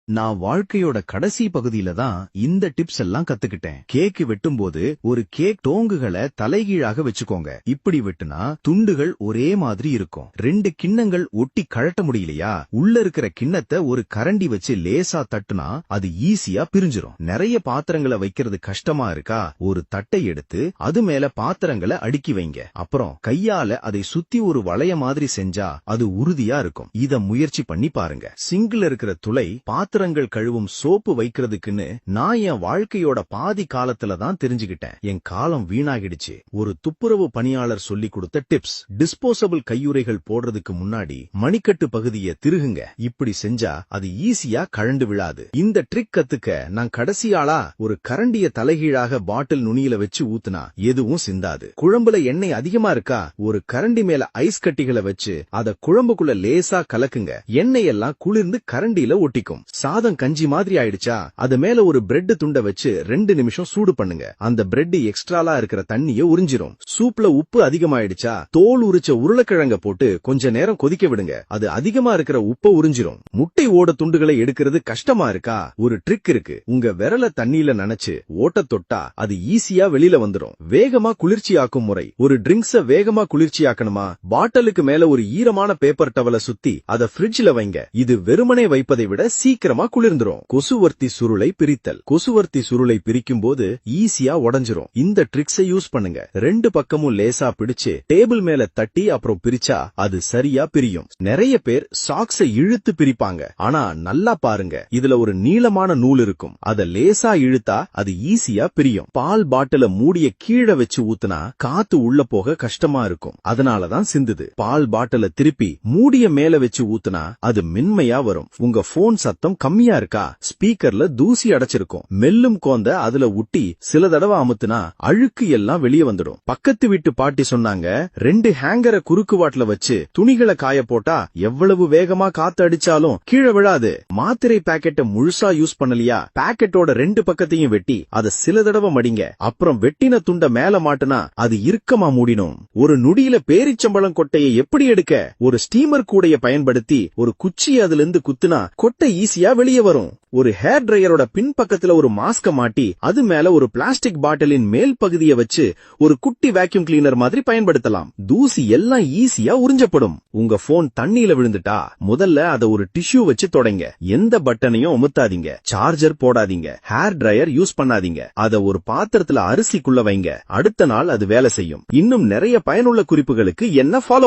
நான் வாழ்க்கையோட கடைசி பகுதியில தான் இந்த டிப்ஸ் எல்லாம் கத்துக்கிட்டேன். கேக் வெட்டும்போது ஒரு கேக் டோங்குகளை தலைகீழாக வச்சுக்கோங்க. இப்படி வெட்டுனா துண்டுகள் ஒரே மாதிரி இருக்கும். 2 கிண்ணங்கள் ஒட்டி கழட்ட முடியலையா, உள்ள இருக்கிற கிண்ணத்தை ஒரு கரண்டி வச்சு லேசா தட்டுனா அது ஈஸியா பிரிஞ்சிரும். நிறைய பாத்திரங்களை வைக்கிறது கஷ்டமா இருக்கா, ஒரு தட்டை எடுத்து அது மேல பாத்திரங்களை அடுக்கி வைங்க. அப்புறம் கையால அதை சுத்தி ஒரு வளைய மாதிரி செஞ்சா அது உறுதியா இருக்கும். இத முயற்சி பண்ணி பாருங்க. சிங்க்ல இருக்கிற துளை பாத்திரங்கள் கழுவும் சோப்பு வைக்கிறதுக்குன்னு நான் என் வாழ்க்கையோட பாதி காலத்துல தான் தெரிஞ்சுக்கிட்டேன். என் காலம் வீணாகிடுச்சு. ஒரு துப்புரவு பணியாளர் சொல்லி கொடுத்த டிப்ஸ். டிஸ்போசபிள் கையுறைகள் போடுறதுக்கு முன்னாடி மணிக்கட்டு பகுதியை திருகுங்க. இப்படி செஞ்சா அது ஈஸியா கழண்டு விழாது. இந்த ட்ரிக் கத்துக்க நான் கடைசி ஆளா ஒரு கரண்டிய தலைகீழாக பாட்டில் நுனியில வச்சு ஊத்துனா எதுவும் சிந்தாது. குழம்புல எண்ணெய் அதிகமா இருக்கா, ஒரு கரண்டி மேல ஐஸ் கட்டிகளை வச்சு அத குழம்புக்குள்ள லேசா கலக்குங்க. எண்ணெய் எல்லாம் குளிர்ந்து கரண்டியில ஒட்டிக்கும். சாதம் கஞ்சி மாதிரி ஆயிடுச்சா, அது மேல ஒரு பிரெட் துண்ட வச்சு 2 நிமிஷம் சூடு பண்ணுங்க. அந்த பிரெட் எக்ஸ்ட்ராலா இருக்கிற தண்ணிய உறிஞ்சிரும். சூப்ல உப்பு அதிகமாயிடுச்சா, தோல் உரிச்ச உருளைக்கிழங்க போட்டு கொஞ்ச நேரம் கொதிக்க விடுங்க. அது அதிகமா இருக்கிற உப்பை உறிஞ்சிரும். முட்டை ஓட துண்டுகளை எடுக்கிறது கஷ்டமா இருக்கா, ஒரு ட்ரிக் இருக்கு. உங்க விரல தண்ணியில நனைச்சு ஓட்ட தொட்டா அது ஈஸியா வெளியில வந்துரும். வேகமா குளிர்ச்சியாக்கும் முறை. ஒரு ட்ரிங்க்ஸ வேகமா குளிர்ச்சியாக்கணுமா, பாட்டிலுக்கு மேல ஒரு ஈரமான பேப்பர் டவலை சுத்தி அத ஃப்ரிட்ஜ்ல வைங்க. இது வெறுமனே வைப்பதை விட சீக்கிரமா குளிர்ந்துரும். கொசுவர்த்தி சுருளை பிரித்தல். கொசுவர்த்தி சுருளை பிரிக்கும் போது ஈஸியா உடைஞ்சிரும். இந்த ட்ரிக்ஸை யூஸ் பண்ணுங்க. 2 பக்கமும் லேசா பிடிச்சு டேபிள் மேல தட்டி அப்புறம் பிரிச்சா அது சரியா பிரியும். நிறைய பேர் சாக்ஸை இழுத்து பிரிப்பாங்க. ஆனா நல்லா பாருங்க, இதுல ஒரு நீளமான நூல் இருக்கும். அத லேசா இழுத்தா அது ஈஸியா பிரியும். பால் பாட்டில மூடிய கீழே வச்சு ஊத்துனா காத்து உள்ள போக கஷ்டமா இருக்கும். அதனாலதான் சிந்துது. பால் பாட்டில திருப்பி மூடிய மேல வச்சு ஊத்துனா அது மென்மையா வரும். உங்க போன் சத்தம் கம்மியா இருக்கா, ஸ்பீக்கர்ல தூசி அடைச்சிருக்கும். மெல்லும் கோந்த அதுல ஊட்டி சில தடவை அமுத்துனா அழுக்கு எல்லாம் வெளியே வந்துடும். பக்கத்து வீட்டு பாட்டி சொன்னாங்க, 2 ஹேங்கரை குறுக்கு வாட்ல வச்சு துணிகளை காய போட்டா எவ்வளவு வேகமா காத்து அடிச்சாலும் கீழே விழாது. மாத்திரை பாக்கெட்டை முழுசா யூஸ் பண்ணலையா, பாக்கெட்டோட 2 பக்கத்தையும் வெட்டி அதை சில தடவை மடிங்க. அப்புறம் வெட்டின துண்ட மேல மாட்டுனா அது இறுக்கமா மூடினும். ஒரு நொடியில பேரிச்சம்பழம் கொட்டையை எப்படி எடுக்க, ஒரு ஸ்டீமர் கூடைய பயன்படுத்தி ஒரு குச்சி அதுல இருந்து குத்துனா கொட்டை ஈஸியா வெளியே வரும். ஒரு ஹேர் டிரையரோட பின் பக்கத்துல ஒரு மாஸ்க மாட்டி அது மேல ஒரு பிளாஸ்டிக் பாட்டிலின் மேல் பகுதியை வச்சு ஒரு குட்டி வேக்யூம் கிளீனர் மாதிரி பயன்படுத்தலாம். தூசி எல்லாம் ஈஸியா உறிஞ்சப்படும். உங்க போன் தண்ணியில விழுந்துட்டா முதல்ல அதை ஒரு டிஷ்யூ வச்சு தொடங்க. எந்த பட்டனையும் அமுத்தாதீங்க. சார்ஜர் போடாதீங்க. ஹேர் டிரையர் யூஸ் பண்ணாதீங்க. அத ஒரு பாத்திரத்துல அரிசிக்குள்ள வைங்க. அடுத்த நாள் அது வேலை செய்யும். இன்னும் நிறைய பயனுள்ள குறிப்புகளுக்கு என்ன ஃபாலோ